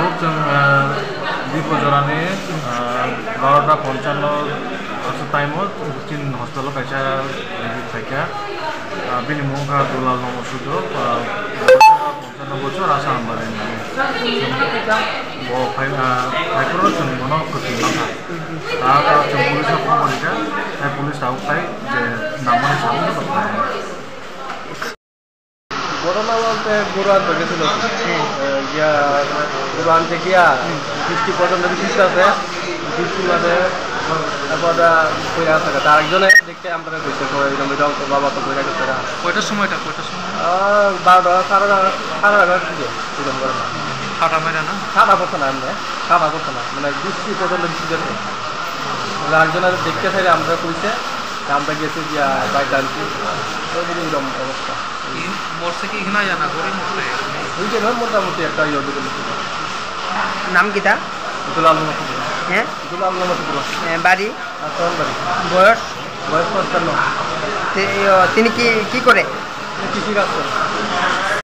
Terus di Pojorani 12:55 time Chin hospital kaca lebih kaca bini muka dolal nomor sudah 55 bocor rasa ambalin bahwa Hyper cuma mana ketimbangan kalau cuma polis apa mereka polis tahu kai namanya sama betul ঘটনা বলতে গরু আনতে গেছিল গিয়া গরু আনতে গিয়া বৃষ্টি পর্যন্ত বৃষ্টি আছে বৃষ্টির মাঝে তারপর কইরা আছে তার একজনে দেখতে আমরা কইছে এরকম এরকম বাবা তো কইরা গেছে কয়টার সময় 12টা সাড়ে 12টা দিকে এরকম করে খাটা মেরে না খাটা করছে না আমরা খাটা করছে না মানে বৃষ্টি পর্যন্ত বৃষ্টি আছে একজনে দেখতে চাইলে আমরা কইছে আমরা গেছি গিয়া বাইক আনছি এরকম অবস্থা মরছে কি না জানা করে মরছে ওই যে মোটামুটি একটা নাম কিতা দুলাল হ্যাঁ দুলাল বাড়ি বাড়ি বয়স বয়স 55 তিনি কি করে কৃষি কাজ করে